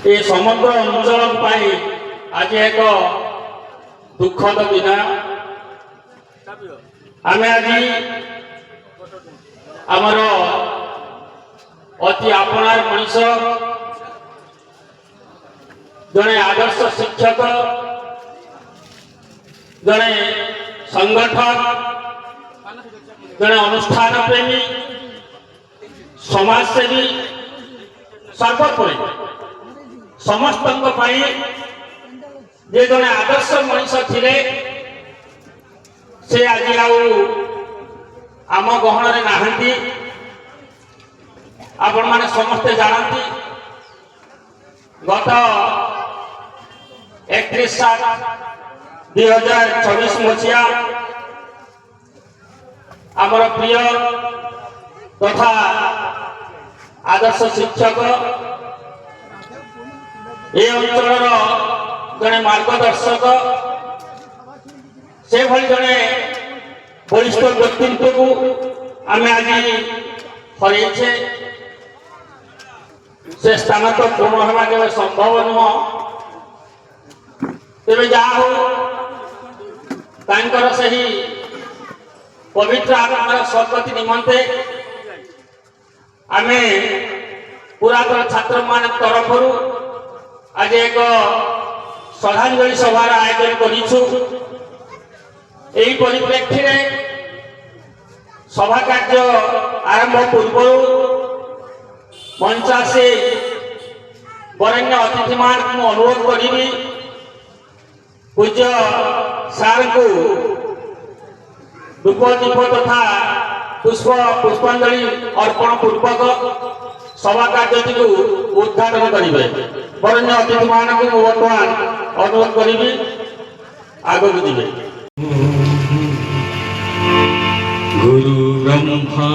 ଏ ସମଗ୍ର ଅଞ୍ଚଳ ପାଇଁ ଆଜି ଏକ ଦୁଃଖଦ ଦିନ। ଆମେ ଆଜି ଆମର ଅତି ଆପଣାର ମଣିଷ ଜଣେ ଆଦର୍ଶ ଶିକ୍ଷକ, ଜଣେ ସଂଗଠକ, ଜଣେ ଅନୁଷ୍ଠାନ ପ୍ରେମୀ, ସମାଜସେବୀ, ସର୍ବୋପରି ସମସ୍ତଙ୍କ ପାଇଁ ଯେ ଜଣେ ଆଦର୍ଶ ମଣିଷ ଥିଲେ ସେ ଆଜି ଆଉ ଆମ ଗହଣରେ ନାହାନ୍ତି। ଆପଣମାନେ ସମସ୍ତେ ଜାଣନ୍ତି ଗତ 31/7/2024 ମସିହା ଆମର ପ୍ରିୟ ତଥା ଆଦର୍ଶ ଶିକ୍ଷକ, ଏ ଅଞ୍ଚଳର ଜଣେ ମାର୍ଗଦର୍ଶକ, ସେଭଳି ଜଣେ ବରିଷ୍ଠ ବ୍ୟକ୍ତିତ୍ୱକୁ ଆମେ ଆଜି ହରେଇଛେ। ସେ ସ୍ଥାନ ତ ପୂର୍ଣ୍ଣ ହେବା କେବେ ସମ୍ଭବ ନୁହଁ। ତେବେ ଯାହା ହଉ ତାଙ୍କର ସେହି ପବିତ୍ର ଆତ୍ମାର ସଦ୍ଗତି ନିମନ୍ତେ ଆମେ ପୁରାତନ ଛାତ୍ରମାନଙ୍କ ତରଫରୁ ଆଜି ଏକ ଶ୍ରଦ୍ଧାଞ୍ଜଳି ସଭାର ଆୟୋଜନ କରିଛୁ। ଏହି ପରିପ୍ରେକ୍ଷୀରେ ସଭା କାର୍ଯ୍ୟ ଆରମ୍ଭ ପୂର୍ବରୁ ମଞ୍ଚାସୀ ବରେଣ୍ୟ ଅତିଥିମାନଙ୍କୁ ମୁଁ ଅନୁରୋଧ କରିବି ପୂଜ୍ୟ ସାର୍ଙ୍କୁ ଧୂପ ଦୀପ ତଥା ପୁଷ୍ପାଞ୍ଜଳି ଅର୍ପଣ ପୂର୍ବକ ସଭା କାର୍ଯ୍ୟଟିକୁ ଉଦ୍ଘାଟନ କରିବେ। ବରେଣ୍ୟ ଅତିଥିମାନଙ୍କୁ ମୁଁ ବର୍ତ୍ତମାନ ଅନୁରୋଧ କରିବି ଆଗକୁ ଯିବେ। गुरु ब्रह्मा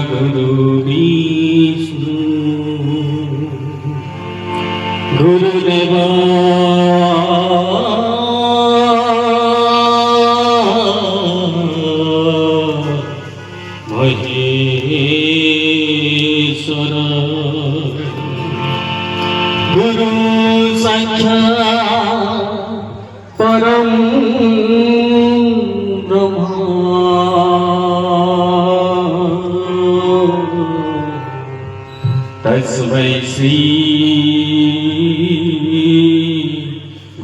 गुरु विष्णु गुरुदेव महेश्वर गुरु साक्षात् परम तस्मै श्री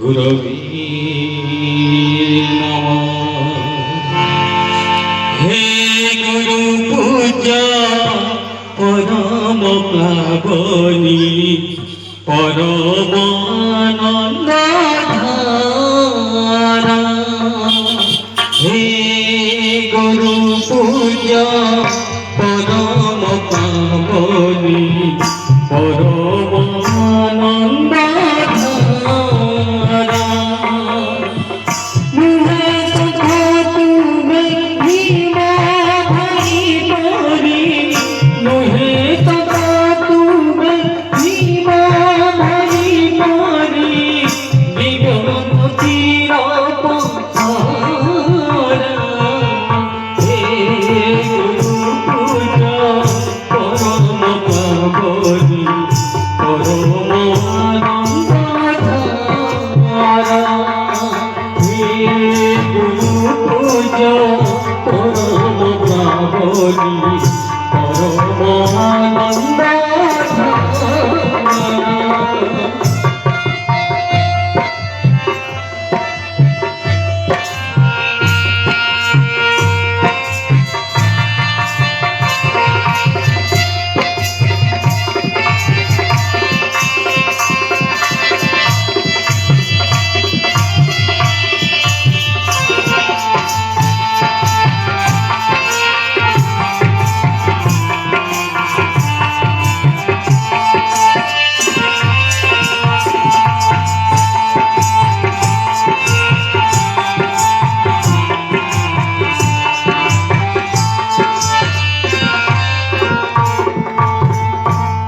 गुरवे नमः। हे गुरु पूज्य परम पावनी परमानंद धारा, हे गुरु पूज्य परम पावनी परमानंद धारा, मुहे सखा तुम्हें भीमा भाई परी, मुहे सखा तुम्हें भीमा भाई परी, विगत तीरा पहारा, हे गुरु पूजा परम पावनी परमानंद धारा, हे गुरु पूजा परम पावनी परमानंद धारा।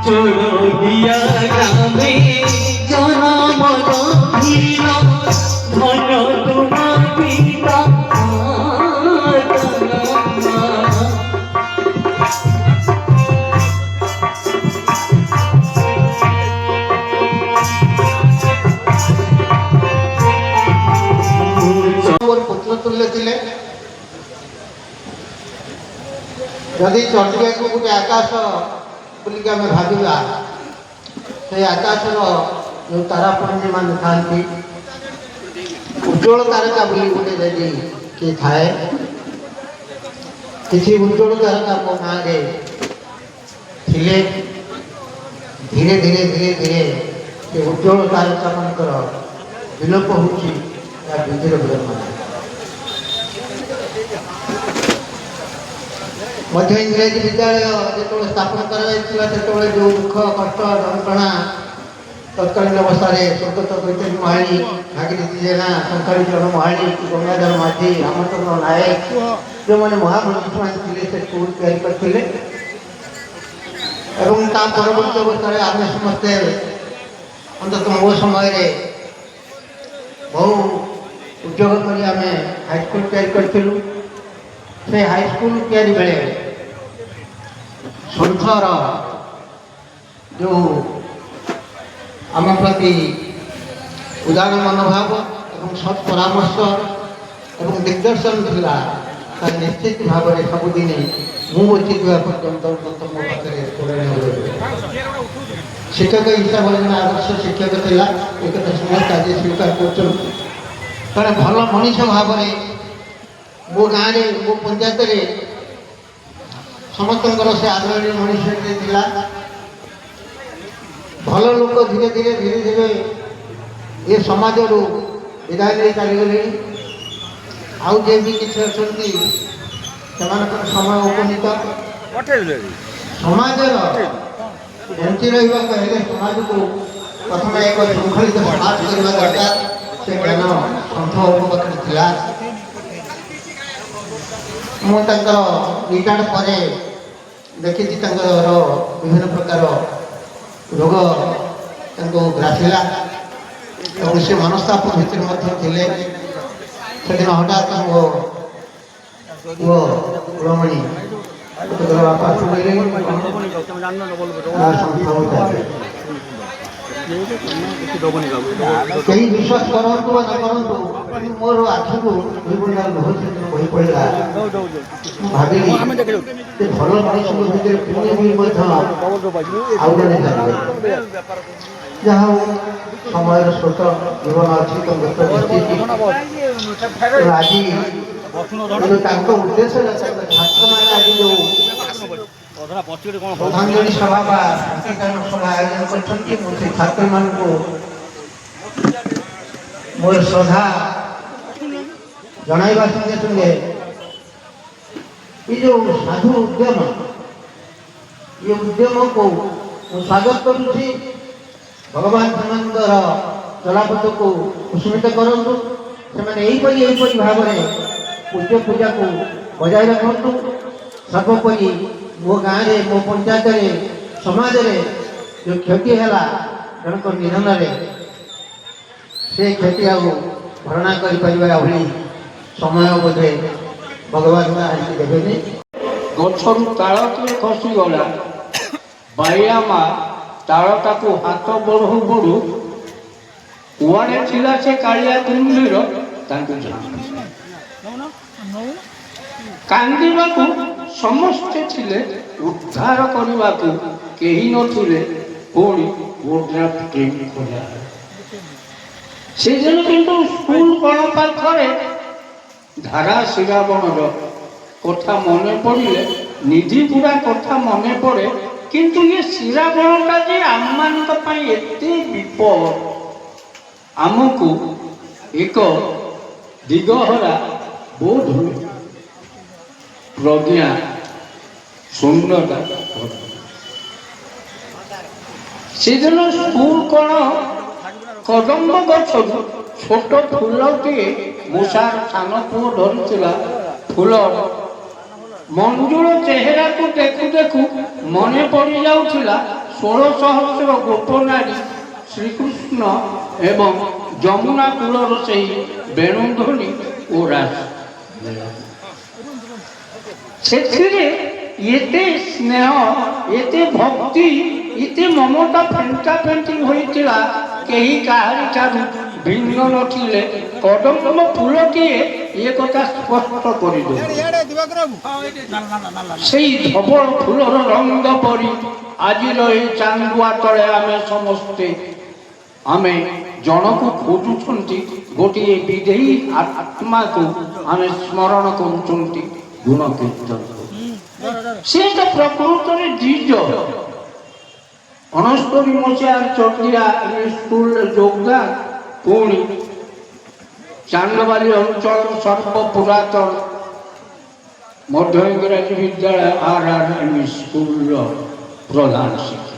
चोरगिया ग्रामे जन्म गंभीर धन तुमा पिता ସ୍କୁଲରେ ଥିଲେ ଯଦି ଚଣ୍ଡିବାକୁ ଗୋଟେ ଆକାଶ ବୋଲିକି ଆମେ ଭାବିବା ସେ ଆକାଶର ଯେଉଁ ତାରାପୁଞ୍ଜମାନେ ଥାନ୍ତି ଉଜ୍ଜଳ ତାରକା ବୋଲି ଗୋଟେ ଯଦି କିଏ ଥାଏ କିଛି ଉଜ୍ଜଳ ତାରକା ମୋ ଗାଁରେ ଥିଲେ ଧୀରେ ଧୀରେ ଧୀରେ ଧୀରେ ସେ ଉଜ୍ଜଳ ତାରକାମାନଙ୍କର ବିଲୋପ ହେଉଛି ଏହା ବିଧିର ବିଳମ୍ବନା ମଧ୍ୟ ଇଂରାଜୀ ବିଦ୍ୟାଳୟ ଯେତେବେଳେ ସ୍ଥାପନ କରାଯାଇଥିଲା ସେତେବେଳେ ଯେଉଁ ଦୁଃଖ କଷ୍ଟ ଯନ୍ତ୍ରଣା ତତ୍କାଳୀନ ଅବସ୍ଥାରେ ସ୍ୱର୍ଗତ ଦୈତ୍ୟଜୀ ମହାଳୀ ଭାଗୀରଥୀ ଜେନା ଶଙ୍ଖାଳୀ ଚରଣ ମହାଳୀ ଗଙ୍ଗାଧର ମାଝୀ ରାମଚନ୍ଦ୍ର ନାୟକ ଯେଉଁମାନେ ମହାପୁରୁଷମାନେ ଥିଲେ ସେ ସ୍କୁଲ ତିଆରି କରିଥିଲେ ଏବଂ ତା ପରବର୍ତ୍ତୀ ଅବସ୍ଥାରେ ଆମେ ସମସ୍ତେ ଅନ୍ତତଃ ମୋ ସମୟରେ ବହୁ ଉଦ୍ୟୋଗ କରି ଆମେ ହାଇସ୍କୁଲ ତିଆରି କରିଥିଲୁ ସେ ହାଇସ୍କୁଲ ତିଆରି ବେଳେ ସଂଘର ଯେଉଁ ଆମ ପ୍ରତି ଉଦାର ମନୋଭାବ ଏବଂ ସତ୍ ପରାମର୍ଶ ଏବଂ ଦିଗ୍ଦର୍ଶନ ଥିଲା ତାହା ନିଶ୍ଚିତ ଭାବରେ ସବୁଦିନେ ମୁଁ ବଞ୍ଚିଥିବା ପର୍ଯ୍ୟନ୍ତ ମୋ ପାଖରେ ସ୍ମରଣୀୟ ରହିବ ଶିକ୍ଷକ ହିସାବରେ ଜଣେ ଆଦର୍ଶ ଶିକ୍ଷକ ଥିଲା ଏକଥା ସମସ୍ତେ ଆଜି ସ୍ୱୀକାର କରୁଛନ୍ତି ଜଣେ ଭଲ ମଣିଷ ଭାବରେ ମୋ ଗାଁରେ ମୋ ପଞ୍ଚାୟତରେ ସମସ୍ତଙ୍କର ସେ ଆଦରଣୀୟ ମଣିଷଟିଏ ଥିଲା ଭଲ ଲୋକ ଧୀରେ ଧୀରେ ଧୀରେ ଧୀରେ ଏ ସମାଜରୁ ବିଦାୟ ନେଇ ଚାଲିଗଲେଣି ଆଉ ଯିଏ ବି କିଛି ଅଛନ୍ତି ସେମାନଙ୍କର ସମୟ ଉପନୀତ ସମାଜର ବଞ୍ଚି ରହିବାକୁ ହେଲେ ସମାଜକୁ ପ୍ରଥମେ ଏକ ଶୃଙ୍ଖଳିତ ସମାଜ କରିବା ଦରକାର ସେ ଜ୍ଞାନ ସନ୍ଥ ବାବୁଙ୍କ ପାଖରେ ଥିଲା ମୁଁ ତାଙ୍କର ରିଟାୟାର୍ଡ ପରେ ଦେଖିଛି ତାଙ୍କର ବିଭିନ୍ନ ପ୍ରକାର ରୋଗ ତାଙ୍କୁ ଗ୍ରାସିଲା ଏବଂ ସେ ମନସ୍ତାପ ଭିତରେ ମଧ୍ୟ ଥିଲେ ସେଦିନ ହଠାତ୍ ମୋ ପୁଅ କୁଳମଣି ବାପା ଶୁଣିଲେ କେହି ବିଶ୍ୱାସ କରନ୍ତୁ ବା ନ କରନ୍ତୁ ମୋର ଆଖିକୁ ବହି ପଡ଼ିଲା ମୁଁ ଭାବିଲି ସେ ଭଲ ମଣିଷଙ୍କ ଭିତରେ ପୁଣି ବି ମଧ୍ୟ ଆଉ ଜଣେ ଚାଲିବେ ଯାହା ହଉ ସମୟର ସ୍ରୋତ ଜୀବନ ଅଛି ଆଜି ତାଙ୍କ ଉଦ୍ଦେଶ୍ୟ ଛାତ୍ରମାନେ ଆଜି ଯେଉଁ ଶ୍ରଦ୍ଧାଞ୍ଜଳି ସଭା ବା ଶାନ୍ତିକାଳୀନ ସଭା ଆୟୋଜନ କରିଛନ୍ତି ମୁଁ ସେ ଛାତ୍ରମାନଙ୍କୁ ମୋର ଶ୍ରଦ୍ଧା ଜଣାଇବା ସଙ୍ଗେ ସଙ୍ଗେ ଏ ଯେଉଁ ସାଧୁ ଉଦ୍ୟମ ଏ ଉଦ୍ୟମକୁ ମୁଁ ସ୍ୱାଗତ କରୁଛି ଭଗବାନ ସେମାନଙ୍କର ଚଲାପଥକୁ କୁସୁମିତ କରନ୍ତୁ ସେମାନେ ଏହିପରି ଭାବରେ ପୂଜ୍ୟ ପୂଜାକୁ ବଜାୟ ରଖନ୍ତୁ ସର୍ବୋପରି ମୋ ଗାଁରେ ମୋ ପଞ୍ଚାୟତରେ ସମାଜରେ ଯେଉଁ କ୍ଷତି ହେଲା ଜଣଙ୍କ ନିଧନରେ ସେ କ୍ଷତି ଆଉ ଭରଣା କରିପାରିବା ଭଳି ସମୟ ବୋଧେ ଭଗବାନ ଆଣିକି ଦେବେନି ଗଛରୁ ତାଳଟିଏ ଖସିଗଲା ବାଇଆ ମା ତାଳଟାକୁ ହାତ ବଢ଼ୁ ବଢ଼ୁ କୁଆଡ଼େ ଥିଲା ସେ କାଳିଆ କୁମ୍ଭୀର ତାଙ୍କୁ କାନ୍ଦିବାକୁ ସମସ୍ତେ ଥିଲେ ଉଦ୍ଧାର କରିବାକୁ କେହି ନଥିଲେ ପୁଣି ସେଦିନ କିନ୍ତୁ ସ୍କୁଲ କଣ ପାଖରେ ଧାରା ଶ୍ରୀରାବଣର କଥା ମନେ ପଡ଼ିଲେ ନିଧିପୁରା କଥା ମନେ ପଡ଼େ କିନ୍ତୁ ଏ ଶ୍ରୀରାବଣଟା ଯେ ଆମମାନଙ୍କ ପାଇଁ ଏତେ ବିପଦ ଆମକୁ ଏକ ଦିଗହରା ବୋଧ ହୁଏ ପ୍ରଜ୍ଞା ଶୂନ୍ୟତା ସେଦିନ ସ୍କୁଲ କଣ କଦମ୍ବ ଗଛରୁ ଛୋଟ ଫୁଲଟିଏ ମୂଷାର ସାନ ପୁଅ ଧରିଥିଲା ଫୁଲ ମଞ୍ଜୁଳ ଚେହେରାକୁ ଦେଖୁ ଦେଖୁ ମନେ ପଡ଼ି ଯାଉଥିଲା 1600 ଗୋପନାରୀ ଶ୍ରୀକୃଷ୍ଣ ଏବଂ ଯମୁନା କୂଳର ସେହି ବେଣୁଧ୍ୱନି ଓ ରାସ ସେଥିରେ ଏତେ ସ୍ନେହ ଏତେ ଭକ୍ତି ଏତେ ମମତା ଫେଣ୍ଟା ଫେଣ୍ଟି ହୋଇଥିଲା କେହି କାହାରି ଠାରୁ ଭିନ୍ନ ନଥିଲେ କଦମ୍ବ ଫୁଲଟିଏ ଏ କଥା ସ୍ପଷ୍ଟ କରିଦେଉ। ସେଇ ଧବଳ ଫୁଲର ରଙ୍ଗ ପରି ଆଜିର ଏହି ଚାନ୍ଦୁଆ ତଳେ ଆମେ ସମସ୍ତେ ଆମେ ଜଣକୁ ଖୋଜୁଛନ୍ତି, ଗୋଟିଏ ବିଧେୟୀ ଆତ୍ମାକୁ ଆମେ ସ୍ମରଣ କରୁଛନ୍ତି ଗୁଣ କୀର୍ତ୍ତନ। ସେଟା ପ୍ରକୃତରେ ଦ୍ୱିଜ 69 ମସିହାରେ ଚଟିଆ ସ୍କୁଲରେ ଯୋଗଦାନ, ପୁଣି ଚାନ୍ଦବାଲି ଅଞ୍ଚଳର ସର୍ବ ପୁରାତନ ମଧ୍ୟ ଇଂରାଜୀ ବିଦ୍ୟାଳୟ RRM ସ୍କୁଲର ପ୍ରଧାନ ଶିକ୍ଷକ।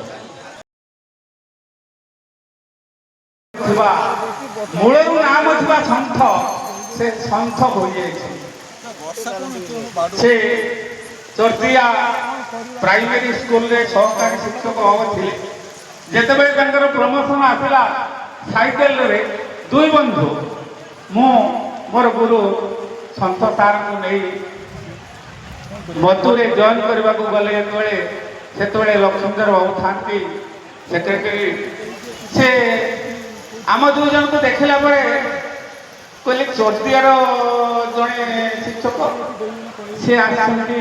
ମୂଳରୁ ନାମ ଥିବା ସନ୍ଥ, ସେ ସନ୍ଥ ହୋଇଯାଇଛି। ସେ ଚର୍ଚିଆ ପ୍ରାଇମେରୀ ସ୍କୁଲରେ ସହକାରୀ ଶିକ୍ଷକ ଥିଲେ। ଯେତେବେଳେ ତାଙ୍କର ପ୍ରମୋସନ ଆସିଲା, ସାଇକେଲରେ 2 ବନ୍ଧୁ, ମୁଁ ମୋର ଗୁରୁ ସନ୍ଥ ସାର୍ଙ୍କୁ ନେଇ ମଧୁରେ ଜଏନ୍ କରିବାକୁ ଗଲେ। ସେତେବେଳେ ଲକ୍ଷ୍ମୀଧର ବାବୁ ଥାନ୍ତି ସେକ୍ରେଟାରୀ। ସେ ଆମ 2 ଜଣଙ୍କୁ ଦେଖିଲା ପରେ କହିଲେ, ଚର୍ଚିଆର ଜଣେ ଶିକ୍ଷକ, ସେ ଆସିଛନ୍ତି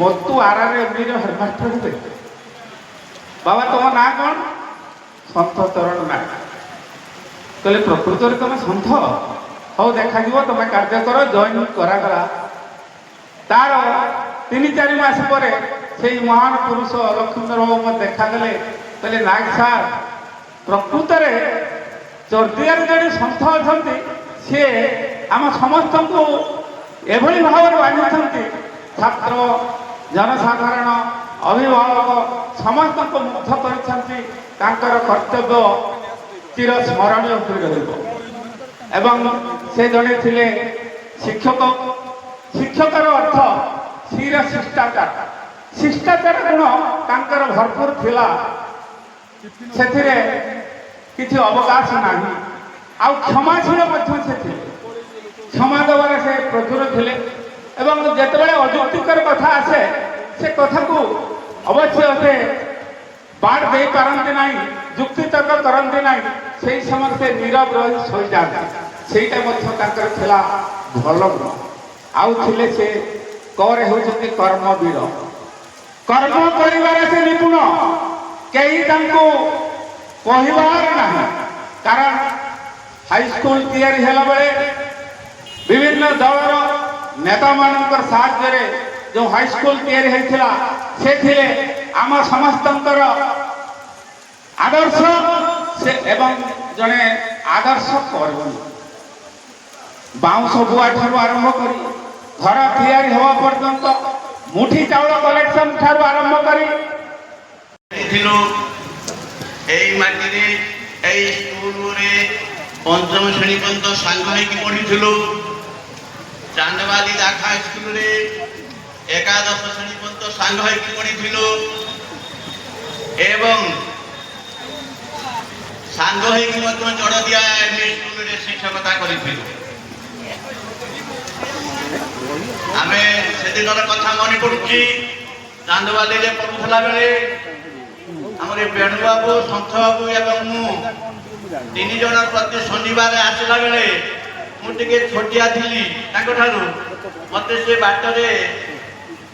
ମଧୁ RRMର ହେଡମାଷ୍ଟର ହେବେ। ବାବା ତମ ନାଁ କ'ଣ? ସନ୍ଥ ଚରଣ ନାୟକ। କହିଲେ, ପ୍ରକୃତରେ ତମେ ସନ୍ଥ? ହଉ ଦେଖାଯିବ, ତମେ କାର୍ଯ୍ୟ କର। ଜଏନ୍ କରାଗଲା। ତାର 3-4 ମାସ ପରେ ସେଇ ମହାନ ପୁରୁଷ ଲକ୍ଷ୍ମୀଧର ବାବୁ ମୋତେ ଦେଖାଦେଲେ। କହିଲେ, ନାୟକ ସାର୍, ପ୍ରକୃତରେ ଚର୍ଚିଆରେ ଜଣେ ସନ୍ଥ ଅଛନ୍ତି, ସିଏ ଆମ ସମସ୍ତଙ୍କୁ ଏଭଳି ଭାବରେ ବାନ୍ଧିଛନ୍ତି, ଛାତ୍ର, ଜନସାଧାରଣ, ଅଭିଭାବକ ସମସ୍ତଙ୍କୁ ମୁଗ୍ଧ କରିଛନ୍ତି। ତାଙ୍କର କର୍ତ୍ତବ୍ୟ ଚିରସ୍ମରଣୀୟ ହୋଇ ରହିବ। ଏବଂ ସେ ଜଣେ ଥିଲେ ଶିକ୍ଷକ। ଶିକ୍ଷକର ଅର୍ଥ ଶିର ଶିଷ୍ଟାଚାର। ଶିଷ୍ଟାଚାର ଗୁଣ ତାଙ୍କର ଭରପୁର ଥିଲା। ସେଥିରେ କିଛି ଅବକାଶ ନାହିଁ। ଆଉ କ୍ଷମାଶୀଳ ମଧ୍ୟ ସେ ଥିଲେ। କ୍ଷମା ଦେବାରେ ସେ ପ୍ରଚୁର ଥିଲେ। ଏବଂ ଯେତେବେଳେ ଅଯୌକ୍ତିକର କଥା ଆସେ, ସେ କଥାକୁ ଅବଶ୍ୟ ସେ ବାଦ ଦେଇପାରନ୍ତି ନାହିଁ, ଯୁକ୍ତିତର୍କ କରନ୍ତି ନାହିଁ। ସେହି ସମୟରେ ସେ ନୀରବ ରହି ଶୋଇଯାଆନ୍ତି। ସେଇଟା ମଧ୍ୟ ତାଙ୍କର ଥିଲା ଭଲ ଗୁଣ। ଆଉ ଥିଲେ ସେ କରେ ହେଉଛନ୍ତି କର୍ମବୀର। କର୍ମ କରିବାରେ ସେ ନିପୁଣ। କେହି ତାଙ୍କୁ କହିବାର ନାହିଁ। କାରଣ ହାଇସ୍କୁଲ ତିଆରି ହେଲା ବେଳେ ବିଭିନ୍ନ ଦଳର ନେତାମାନଙ୍କର ସାହାଯ୍ୟରେ ଯେଉଁ ହାଇସ୍କୁଲ ତିଆରି ହୋଇଥିଲା, ସେଥିରେ ଆମ ସମସ୍ତଙ୍କର ଆଦର୍ଶ ସେ ଏବଂ ଜଣେ ଆଦର୍ଶ କର୍ମୀ। ବାଉଁଶ ବୁଆ ଠାରୁ ଆରମ୍ଭ କରି ଘର ତିଆରି ହେବା ପର୍ଯ୍ୟନ୍ତ, ମୁଠି ଚାଉଳ କଲେକ୍ସନ ଠାରୁ ଆରମ୍ଭ କରି এই মাটিরে এই স্কুলে 5ম শ্রেণী পর্যন্ত সাঙ্গ হয়ে পড়িছিল। চান্দবালি দাখা স্কুলে 11শ শ্রেণী পর্যন্ত সাঙ্গ হয়ে পড়িছিল এবং সাঙ্গ হয়ে জড়দিয়া স্কুলে শিক্ষকতা করেছিল। আমি সেদিনর কথা মনে পড়ুছি। চান্দবালিরে পড়ুলা বেড়ে আমার বেণুবাবু, সন্থবাবু এবং মু 3 জন প্রতি শনিবার আসলা বেড়ে মু টিকে ছোটিয়া ଥିଲି ତାଙ୍କଠାରୁ। ମତେ ସେ ବାଟରେ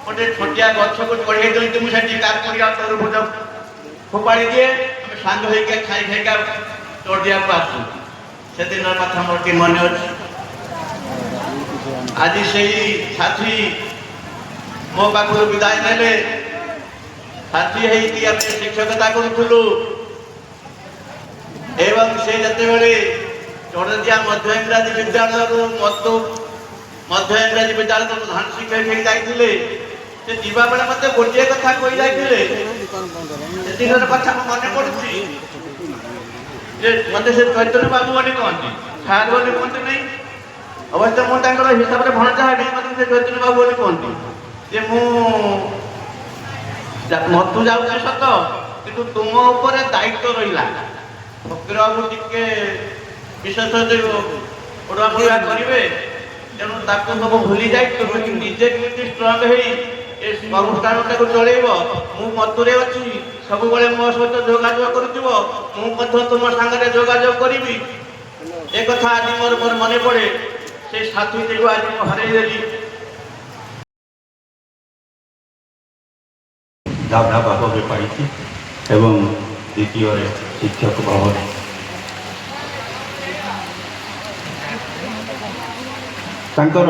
ଗୋଟେ ଛୋଟିଆ ଗଛକୁ ଚଢ଼େଇ ଦିଅନ୍ତି। ମୁଁ ସେଠି କାକୁଡ଼ିଆ ତରଭୁଜ ଫୋପାଡ଼ି ଦିଏ। ଆମେ ସାଙ୍ଗ ହେଇକି ଖାଇ ଖାଇକା ଚଢ଼ିବାକୁ ଆସୁ। ସେଦିନର କଥା ମୋର ଟିକେ ମନେ ଅଛି। ଆଜି ସେଇ ସାଥୀ ମୋ ପାଖରୁ ବିଦାୟ ନେଲେ। ସାଥୀ ହେଇକି ଆମେ ଶିକ୍ଷକତା କରୁଥିଲୁ ଏବଂ ସେ ଯେତେବେଳେ ଚଢ଼ଦିଆ ମଧ୍ୟ ଇଂରାଜୀ ବିଦ୍ୟାଳୟରୁ ମଧ୍ୟ ଇଂରାଜୀ ବିଦ୍ୟାଳୟରୁ ପ୍ରଧାନ ଶିକ୍ଷକ ହେଇ ଯାଇଥିଲେ। ସେ ଯିବା ବେଳେ ମୋତେ ଗୋଟିଏ କଥା କହି ଯାଇଥିଲେ। ସେଦିନର କଥା ମୁଁ ମନେ ପଡ଼ୁଛି ଯେ ମୋତେ ସେ ଚୈତନ୍ୟ ବାବୁ ବୋଲି କହନ୍ତି, ସାର୍ ବୋଲି କୁହନ୍ତି ନାହିଁ। ଅବଶ୍ୟ ମୁଁ ତାଙ୍କର ହିସାବରେ ଭଣଜା ହେବି, ମୋତେ ସେ ଚୈତନ୍ୟ ବାବୁ ବୋଲି କୁହନ୍ତି ଯେ ମୁଁ ମଧୁ ଯାଉଛି ସତ, କିନ୍ତୁ ତୁମ ଉପରେ ଦାୟିତ୍ୱ ରହିଲା। ଫକୀର ବାବୁ ଟିକେ ବିଶେଷ ପଢ଼ୁଆ ପଢ଼ୁଆ କରିବେ, ତେଣୁ ତାକୁ ସବୁ ଭୁଲି ଯାଇ ତୁମେ ନିଜେ କେମିତି ଷ୍ଟ୍ରଙ୍ଗ ହେଇ ଏ ଅନୁଷ୍ଠାନଟାକୁ ଚଳେଇବ। ମୁଁ ମଧୁରେ ଅଛି, ସବୁବେଳେ ମୋ ସହିତ ଯୋଗାଯୋଗ କରୁଥିବ, ମୁଁ ମଧ୍ୟ ତୁମ ସାଙ୍ଗରେ ଯୋଗାଯୋଗ କରିବି। ଏ କଥା ଆଜି ମୋର ମନେ ପଡ଼େ। ସେ ସାଥୀଟିକୁ ଆଜି ମୁଁ ହରେଇଦେଲି। ଦାଦା ଭାବରେ ପାଇଛି ଏବଂ ଦ୍ୱିତୀୟରେ ଶିକ୍ଷକ ଭାବରେ। ତାଙ୍କର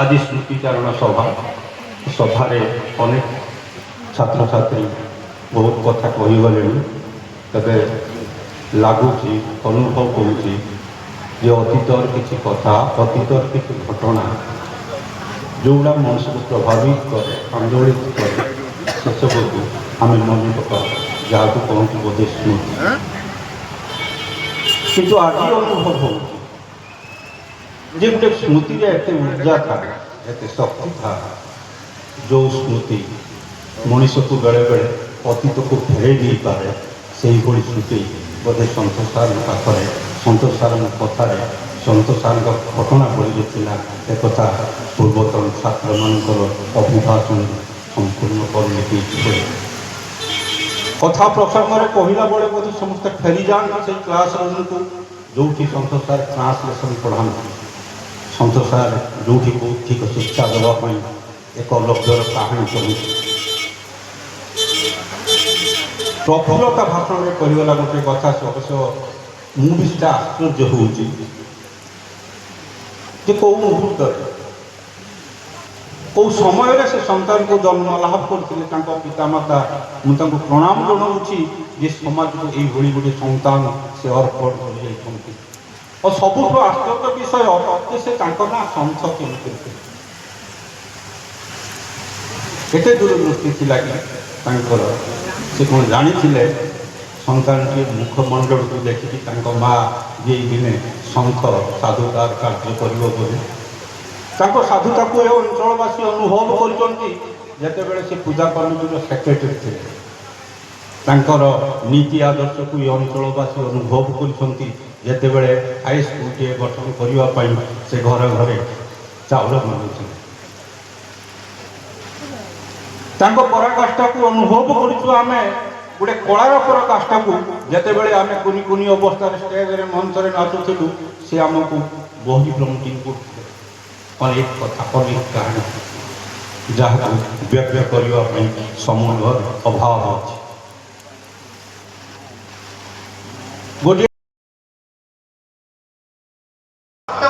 ଆଜି ସ୍ମୃତିଚାରଣ ସଭାରେ ଅନେକ ଛାତ୍ରଛାତ୍ରୀ ବହୁତ କଥା କହିଗଲେଣି। ତେବେ ଲାଗୁଛି, ଅନୁଭବ କରୁଛି ଯେ ଅତୀତର କିଛି କଥା, ଅତୀତର କିଛି ଘଟଣା ଯେଉଁଗୁଡ଼ା ମଣିଷକୁ ପ୍ରଭାବିତ କରେ, ଆନ୍ଦୋଳିତ କରେ, ସେସବୁକୁ ଆମେ ମନେ ପକାଉ, ଯାହାକୁ କହନ୍ତି ବୋଧେ ସ୍ମୃତି। କିନ୍ତୁ ଆଜି ଅନୁଭବ ହେଉଛି ଯେ ଗୋଟେ ସ୍ମୃତିରେ ଏତେ ଉର୍ଜା ଥାଏ, ଏତେ ଶକ୍ତି ଥାଏ, ଯେଉଁ ସ୍ମୃତି ମଣିଷକୁ ବେଳେବେଳେ ଅତୀତକୁ ଫେରାଇ ଦେଇପାରେ। ସେହିଭଳି ସ୍ମୃତି ବୋଧେ ସନ୍ତୋଷ ସାରଙ୍କ ପାଖରେ, ସନ୍ତୋଷ ସାରଙ୍କ କଥାରେ, ସନ୍ତୋଷ ସାରଙ୍କ ଘଟଣାବଳୀରେ ଥିଲା। ଏକଥା ପୂର୍ବତନ ଛାତ୍ରମାନଙ୍କର ଅଭିଭାଷଣ ସମ୍ପୂର୍ଣ୍ଣ ପରିଣତି ହୋଇଛି। କଥା ପ୍ରସଙ୍ଗରେ କହିଲା ବେଳେ ବୋଧେ ସମସ୍ତେ ଫେରିଯାଆନ୍ତି ସେଇ କ୍ଲାସ୍ ରୁମ୍କୁ, ଯେଉଁଠି ସନ୍ତୋଷ ସାର ଟ୍ରାନ୍ସଲେସନ୍ ପଢ଼ାନ୍ତି। ସନ୍ତୋଷ ସାର ଯେଉଁଠି ବୌଦ୍ଧିକ ଶିକ୍ଷା ଦେବା ପାଇଁ ଏକ ଲବ୍ଧର କାହାଣୀ କହନ୍ତି। ପ୍ରଫୁଲ୍ଲତା ଭାଷଣରେ କହିଗଲା ଗୋଟେ କଥା, ଅବଶ୍ୟ ମୁଁ ବି ସେଟା ଆଶ୍ଚର୍ଯ୍ୟ ହେଉଛି ଯେ କେଉଁ ମୁହୂର୍ତ୍ତରେ, କେଉଁ ସମୟରେ ସେ ସନ୍ତାନକୁ ଜନ୍ମ ଲାଭ କରିଥିଲେ ତାଙ୍କ ପିତାମାତା। ମୁଁ ତାଙ୍କୁ ପ୍ରଣାମ ଜଣାଉଛି ଯେ ସମାଜକୁ ଏଇଭଳି ଗୋଟେ ସନ୍ତାନ ସେ ଅର୍ପଣ କରିଯାଇଛନ୍ତି। ଆଉ ସବୁଠୁ ଆଶ୍ଚର୍ଯ୍ୟ ବିଷୟ ଯେ ସେ ତାଙ୍କ ନାଁ ସନ୍ଥ କେମିତି ଥିଲେ, କେତେ ଦୂରଦୃଷ୍ଟି ଥିଲା କି ତାଙ୍କର। ସେ କ'ଣ ଜାଣିଥିଲେ ସନ୍ତାନଟିଏ ମୁଖମଣ୍ଡଳକୁ ଦେଖିକି ତାଙ୍କ ମା ଯେ ଦିନେ ସନ୍ଥ ସାଧୁତାର କାର୍ଯ୍ୟ କରିବ ବୋଲି। ତାଙ୍କ ସାଧୁତାକୁ ଏ ଅଞ୍ଚଳବାସୀ ଅନୁଭବ କରିଛନ୍ତି ଯେତେବେଳେ ସେ ପୂଜା କମିଟିର ସେକ୍ରେଟାରୀ ଥିଲେ। ତାଙ୍କର ନୀତି ଆଦର୍ଶକୁ ଏ ଅଞ୍ଚଳବାସୀ ଅନୁଭବ କରିଛନ୍ତି ଯେତେବେଳେ ହାଇସ୍କୁଲଟିଏ ଗଠନ କରିବା ପାଇଁ ସେ ଘରେ ଘରେ ଚାଉଳ ମାଗୁଥିଲେ। ତାଙ୍କ ପରାକାଷ୍ଠାକୁ ଅନୁଭବ କରିଛୁ ଆମେ, ଗୋଟେ କଳାର ପରାକାଷ୍ଠାକୁ, ଯେତେବେଳେ ଆମେ କୁନି କୁନି ଅବସ୍ଥାରେ ଷ୍ଟେଜରେ ମଞ୍ଚରେ ନାଚୁଥିଲୁ। ସେ ଆମକୁ ବହି ପ୍ଲମ୍ପଟିଂ କରୁଥିଲେ। ଅନେକ କଥା, ଅନେକ କାହାଣୀ, ଯାହାକୁ ବ୍ୟକ୍ତ କରିବା ପାଇଁ ସମୟର ଅଭାବ ଅଛି। ଗୋଟିଏ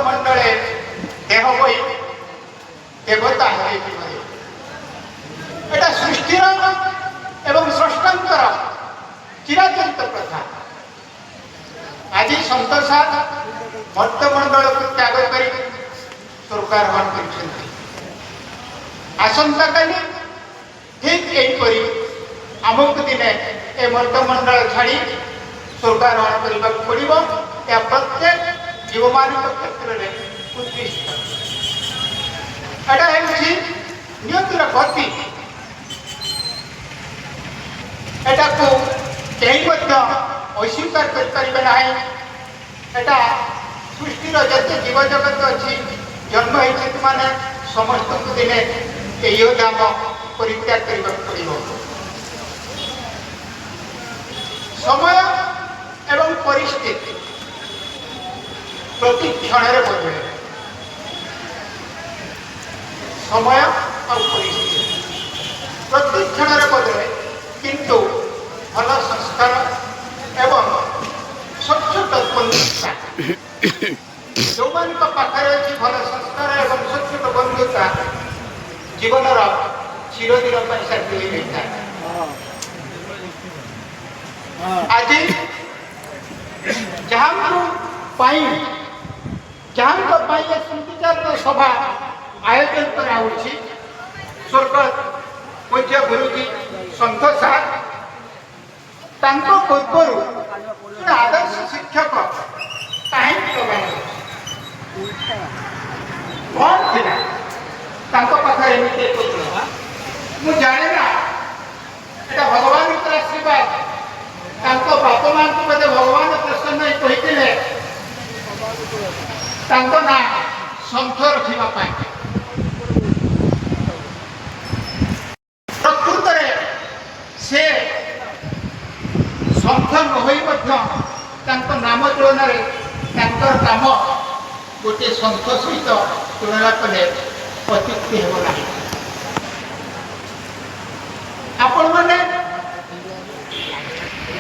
ମଣ୍ଡଳେ ଦେହ ବହି ଦେବତା ହେଇଥିବ। এটা ସୃଷ୍ଟିର ଏବଂ ସ୍ରଷ୍ଟାଙ୍କର ଚିରାଚରିତ ପ୍ରଥା। ଆଜି ସନ୍ତୋଷ ସାର ମର୍ତ୍ତମଣ୍ଡଳକୁ ତ୍ୟାଗ କରି ସ୍ୱର୍ଗାରୋହଣ କରିଛନ୍ତି। ଆସନ୍ତାକାଲି ଠିକ୍ ଏହିପରି ଆମକୁ ଦିନେ ଏ ମର୍ତ୍ତମଣ୍ଡଳ ଛାଡ଼ି ସ୍ୱର୍ଗାରୋହଣ କରିବାକୁ ପଡ଼ିବ। ଏହା ପ୍ରତ୍ୟେକ ଜୀବମାନଙ୍କ କ୍ଷେତ୍ରରେ ଉଦ୍ଦିଷ୍ଟ। ଏଟା ହେଉଛି ନିୟତିର ଗତି। ଏଟାକୁ କେହି ମଧ୍ୟ ଅସ୍ୱୀକାର କରିପାରିବେ ନାହିଁ। এটা ସୃଷ୍ଟିର ଯେତେ ଜୀବଜଗତ ଅଛି, ଜନ୍ମ ହେଇଛନ୍ତି ମାନେ ସମସ୍ତଙ୍କୁ ଦିନେ ଏହି ଧାମ ପରିତ୍ୟାଗ କରିବାକୁ ପଡ଼ିବ। ସମୟ ଏବଂ ପରିସ୍ଥିତି ପ୍ରତି କ୍ଷଣରେ ବଦଳେ। ସମୟ ଆଉ ପରିସ୍ଥିତି ପ୍ରତି କ୍ଷଣରେ ବଦଳେ, କିନ୍ତୁ ଭଲ ସଂସ୍କାର ଏବଂ ସ୍ୱଚ୍ଛ ବନ୍ଧୁତା, ଯେଉଁମାନଙ୍କ ପାଖରେ ଅଛି ଭଲ ସଂସ୍କାର ଏବଂ ସ୍ୱଚ୍ଛ ବନ୍ଧୁତା, ଜୀବନର ଚିରଦିନ ପାଇଁ ସାଥି ହୋଇଥାଏ। ଆଜି ଯାହାଙ୍କ ପାଇଁ ଏ ସ୍ମୃତିଚାରଣ ସଭା ଆୟୋଜନ କରାଯାଉଛି, ସ୍ୱର୍ଗତ ପୂଜ୍ୟ ଗୁରୁଜୀ ସନ୍ତୋଷ ସାର ତାଙ୍କ ପୂର୍ବରୁ ଆଦର୍ଶ ଶିକ୍ଷକ କାହିଁକି କ'ଣ ଥିଲା ତାଙ୍କ ପାଖରେ ଏମିତି ମୁଁ ଜାଣେ ନା। ଏଟା ଭଗବାନଙ୍କର ଆଶୀର୍ବାଦ। ତାଙ୍କ ବାପା ମାଆଙ୍କୁ ବୋଧେ ଭଗବାନ ପ୍ରସନ୍ନ ହେଇ କହିଥିଲେ ତାଙ୍କ ନାଁ ସନ୍ଥ ରଖିବା ପାଇଁ। ପ୍ରକୃତରେ ସେ ସନ୍ଥ ନ ହୋଇ ମଧ୍ୟ ତାଙ୍କ ନାମ ତୁଳନାରେ ତାଙ୍କର ନାମ ଗୋଟିଏ ଶଙ୍ଖ ସହିତ ତୁଳନା କଲେ ଅତ୍ୟୁକ୍ତି ହେବ ନାହିଁ। ଆପଣମାନେ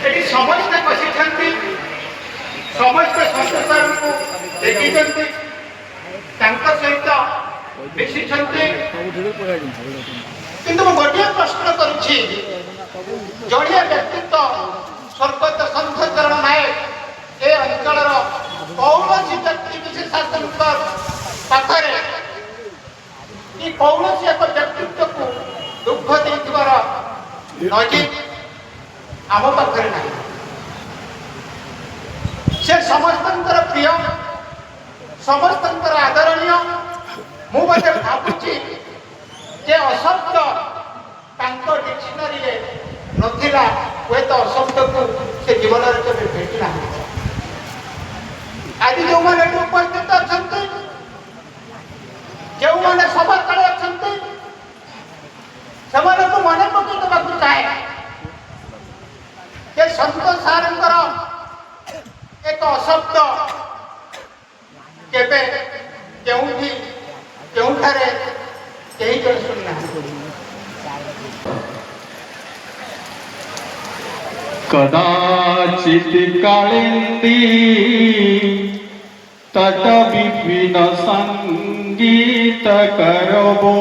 ଏଠି ସମସ୍ତେ ବସିଛନ୍ତି, ସମସ୍ତେ ସନ୍ତ ସାରଙ୍କୁ ଦେଖିଛନ୍ତି, ତାଙ୍କ ସହିତ ମିଶିଛନ୍ତି। କିନ୍ତୁ ମୁଁ ଗୋଟିଏ ପ୍ରଶ୍ନ କରୁଛି, ଜଣେ ବ୍ୟକ୍ତିତ୍ୱ ସ୍ୱର୍ଗତ ସନ୍ଥ ଚରଣ ନାୟକ ଏ ଅଞ୍ଚଳର କୌଣସି ବ୍ୟକ୍ତି ବିଶେଷଙ୍କ ପାଖରେ କି କୌଣସି ଏକ ବ୍ୟକ୍ତିତ୍ୱକୁ ଦୁଃଖ ଦେଇଥିବାର ନଜିର ଆମ ପାଖରେ ନାହିଁ। ସେ ସମସ୍ତଙ୍କର ପ୍ରିୟ, ସମସ୍ତଙ୍କର ଆଦରଣୀୟ। ମୁଁ ମଧ୍ୟ ଭାବୁଛି ଯେ ଅଶବ୍ଦ ତାଙ୍କ ଡିକ୍ସନାରୀରେ ନଥିଲା, ହୁଏତ ଅଶବ୍ଦକୁ ସେ ଜୀବନରେ କେବେ ଭେଟି ନାହାନ୍ତି। ଆଜି ଯେଉଁମାନେ ଏଠି ଉପସ୍ଥିତ ଅଛନ୍ତି, ଯେଉଁମାନେ ସଭା ତଳେ ଅଛନ୍ତି, ସେମାନଙ୍କୁ ମନେ ପକାଇ ଦେବାକୁ ଚାହେଁ ଯେ ସନ୍ତ ସାରଙ୍କର ଏକ ଅଶବ୍ଦ କେବେ କେଉଁଠି କେଉଁଠାରେ କେହି ଜଣେ ଶୁଣିନାହାନ୍ତି। कदाचित् कालिन्दी तट विपिन संगीत करबो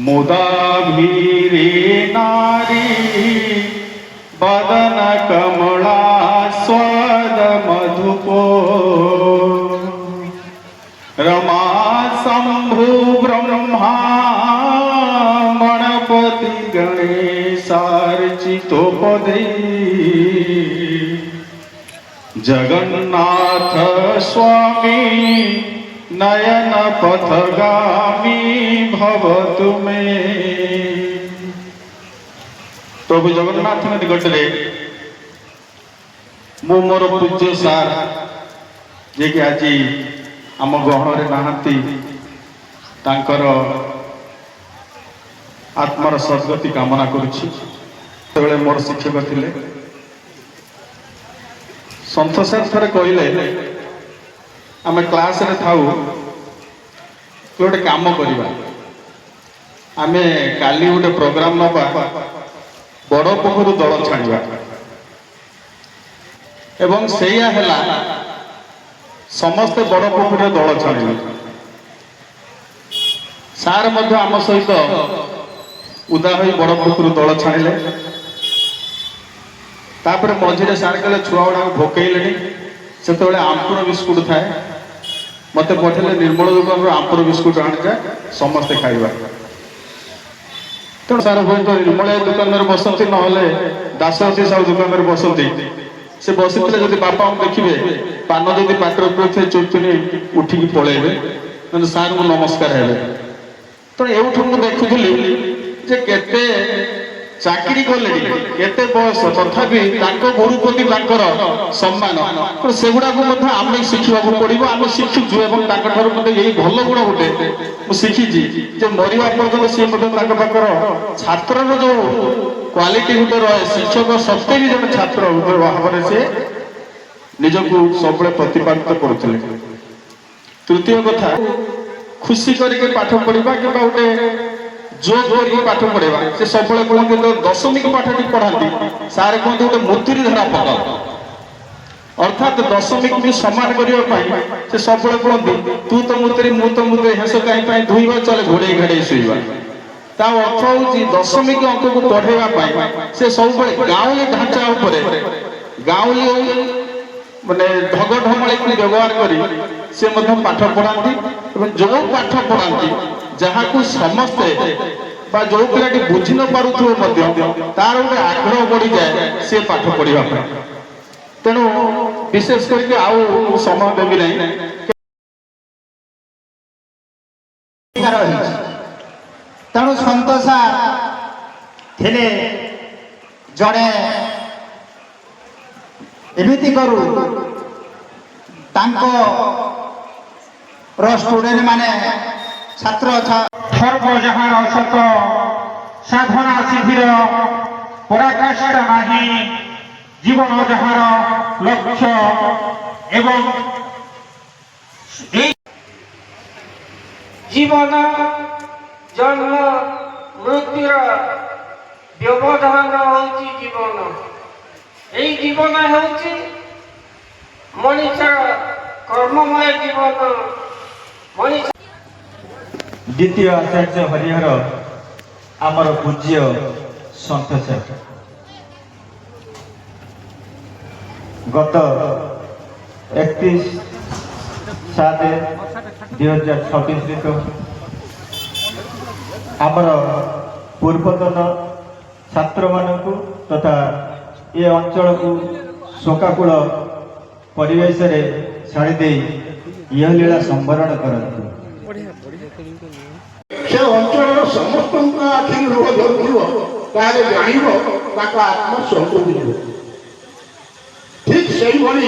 मुदा भीरे नारी बदन कमला स्वाद मधुपो रमा शंभु ब्रह्मा गणपति गणेशार्चितो पदे जगन्नाथ स्वामी नयन पथगामी भवतु मे। प्रभु जगन्नाथ निकटरे मु मोर पूज्य सार जे कि आज आम गहणरे नाहांती तांकर आत्मार सद्गति कामना करुछि। तेबेले मोर शिक्षक थिले सन्थ सार थरे कहले आमे क्लास रे थाउ गोटे काम करिबा, आमे काली गोटे प्रोग्राम नबा बड़ पोखरु दल छाड़िबा एवं सेया हैला समस्ते बड़ पोखर दल छाड़िबे। सार मध्य आम सहित उदा हो बड़ पोखर दल छाड़िले। तापर मझे सार कहले छुआ गुड़ा भोकइले से आमपुर बिस्कुट थाए मत पठेले निर्मल दुकान आमपुर बिस्कुट आने जाए समस्ते खाइबा। तेणु सार हूँ तो निर्मल दुकान में बसती ना दासवती साहू दुकान में बसती से बसी जब बापा देखिए पान जब पाटर थे चुपचुनी उठिकी पलैबे सार को नमस्कार है। तो एठू मुझे देखुली जे केते चाकरी कले केते बयस तथापि गुरु प्रति सम्मान तो सेगुड़ा आम शिखा पड़ो आम शिखुचु यही भल गुण गोटे मुझे शिखी मरवा पर्यटन सी पाखर छात्र जो क्वालिटी गोटे रहे शिक्षक सत्य भी जब छात्र भाव में सी निजक सब प्रतिपादित करुले। तृतीय कथा खुशी करके पाठ पढ़ा कि गोटे जोग करके पाठ पढ़ा से सब कहते दशमिक पाठटी पढ़ाती सारे कहते गोटे मूर्ति धरा पकाओ अर्थात दशमिक भी सम्मान करने से सब कहते तू तो मूर्ति मु तो मूर्ति हेस कहीं धुईबा चले घोड़े घाड़े शुवा ता अर्थ हूँ दशमिक अंक को पढ़ाई से सब गाँवली ढांचा गाँवली माने ढग ढमाली को व्यवहार करी से पाठ पढ़ाती जो पाठ पढ़ाती जहाँ को समस्ते बा जो पिलाटी बुझी न पारुथो तार गोटे आग्रह बढ़ी जाए से पाठ पढ़ा। तेणु विशेष करके आउ समय देवी नहीं तेणु सन्त सार थे जड़े एमती करू स्टूडेंट माने छात्र सर्व जहार सत साधना शिविर पराकाष्ठा नहीं जीवन जहार लक्ष्य এবং এই জীবন জন্ম মৃত্যুর ব্যবধান হচ্ছে জীবন। এই জীবন হচ্ছে মଣିষর কর্মময় জীবন। মଣିষ দ্বিতীয় আচার্য হরিহর আমার পূজ্য সন্ত স্যার গত 31/7/2026 ଆମର ପୂର୍ବତନ ଛାତ୍ରମାନଙ୍କୁ ତଥା ଏ ଅଞ୍ଚଳକୁ ଶୋକାକୁଳ ପରିବେଶରେ ଛାଡ଼ିଦେଇ ଇହଲୀଳା ସମ୍ବରଣ କରନ୍ତି। ସେ ଅଞ୍ଚଳର ସମସ୍ତଙ୍କ ଆଖିରେ ଲୁହ ଧରୁଥିବ, ତାହେଲେ ଜାଣିବ ତାଙ୍କ ଆତ୍ମା ସ୍ୱର୍ଗକୁ ଯିବ। ଠିକ ସେଇଭଳି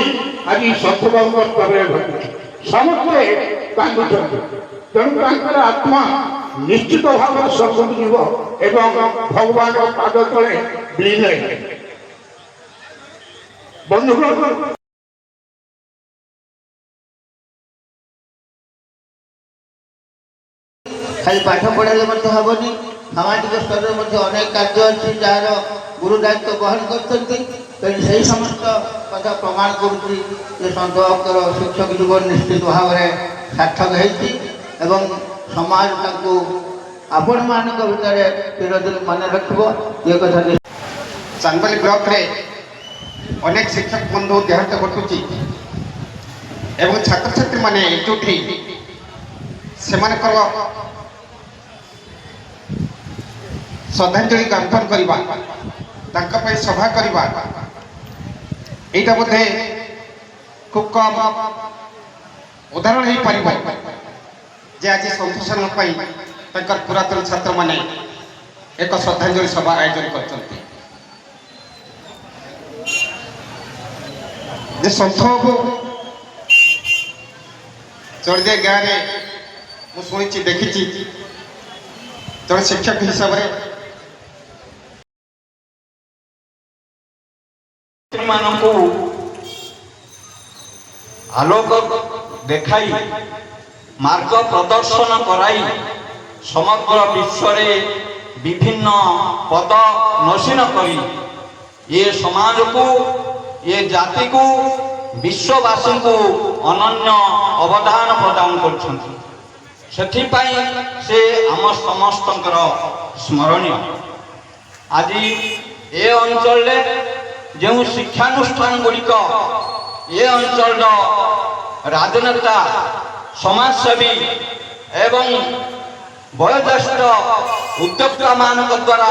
ଆଜି ସତବାବୁଙ୍କ ସ୍ତରରେ ଘଟୁଛି। ସମସ୍ତେ କାନ୍ଦୁଛନ୍ତି, ତେଣୁ ତାଙ୍କର ଆତ୍ମା ନିଶ୍ଚିତ ଭାବରେ ସ୍ୱର୍ଗକୁ ଯିବ ଏବଂ ଭଗବାନଙ୍କ ପାଦ ତଳେ ବିଲୀନ ହେବେ। ବନ୍ଧୁଗଣ, ଖାଲି ପାଠ ପଢ଼ାଇଲେ ମଧ୍ୟ ହେବନି, ସାମାଜିକ ସ୍ତରରେ ମଧ୍ୟ ଅନେକ କାର୍ଯ୍ୟ ଅଛି ଯାହାର ଗୁରୁ ଦାୟିତ୍ୱ ବହନ କରିଛନ୍ତି। ତେଣୁ ସେହି ସମସ୍ତ କଥା ପ୍ରମାଣ କରୁଛି ଯେ ସନ୍ତ ଭକ୍ତର ଶିକ୍ଷକ ଯୁଗ ନିଶ୍ଚିତ ଭାବରେ ସାର୍ଥକ ହେଇଛି ଏବଂ ସମାଜ ତାଙ୍କୁ ଆପଣମାନଙ୍କ ଭିତରେ ଚିରଦିନ ମନେ ରଖିବ। ଏ କଥା ଚାନ୍ଦବାଲି ବ୍ଲକରେ ଅନେକ ଶିକ୍ଷକ ବନ୍ଧୁ ଦେହାନ୍ତ ଘଟୁଛି ଏବଂ ଛାତ୍ରଛାତ୍ରୀମାନେ ଏକଜୁଟ ହୋଇ ସେମାନଙ୍କର ଶ୍ରଦ୍ଧାଞ୍ଜଳି ଜ୍ଞାପନ କରିବା, ତାଙ୍କ ପାଇଁ ସଭା କରିବା, ଏଇଟା ବୋଧେ ଖୁବ୍ କମ୍ ଉଦାହରଣ ହେଇପାରିବ ଯେ ଆଜି ସନ୍ତୋଷଙ୍କ ପାଇଁ ତାଙ୍କର ପୁରାତନ ଛାତ୍ରମାନେ ଏକ ଶ୍ରଦ୍ଧାଞ୍ଜଳି ସଭା ଆୟୋଜନ କରିଛନ୍ତି। ଯେ ସନ୍ଥବାବୁ ଚଳିଦିଆ ଗାଁରେ ମୁଁ ଶୁଣିଛି, ଦେଖିଛି, ଜଣେ ଶିକ୍ଷକ ହିସାବରେ ମାନଙ୍କୁ ଆଲୋକ ଦେଖାଇ ମାର୍ଗ ପ୍ରଦର୍ଶନ କରାଇ ସମଗ୍ର ବିଶ୍ୱରେ ବିଭିନ୍ନ ପଦ ନସୀନ କରି ଏ ସମାଜକୁ, ଏ ଜାତିକୁ, ବିଶ୍ୱବାସୀଙ୍କୁ ଅନନ୍ୟ ଅବଦାନ ପ୍ରଦାନ କରୁଛନ୍ତି। ସେଥିପାଇଁ ସେ ଆମ ସମସ୍ତଙ୍କର ସ୍ମରଣୀୟ। ଆଜି ଏ ଅଞ୍ଚଳରେ ଯେଉଁ ଶିକ୍ଷାନୁଷ୍ଠାନ ଗୁଡ଼ିକ ଏ ଅଞ୍ଚଳର ରାଜନେତା, ସମାଜସେବୀ ଏବଂ ବୟୋଜ୍ୟେଷ୍ଠ ଉଦ୍ୟୋକ୍ତାମାନଙ୍କ ଦ୍ୱାରା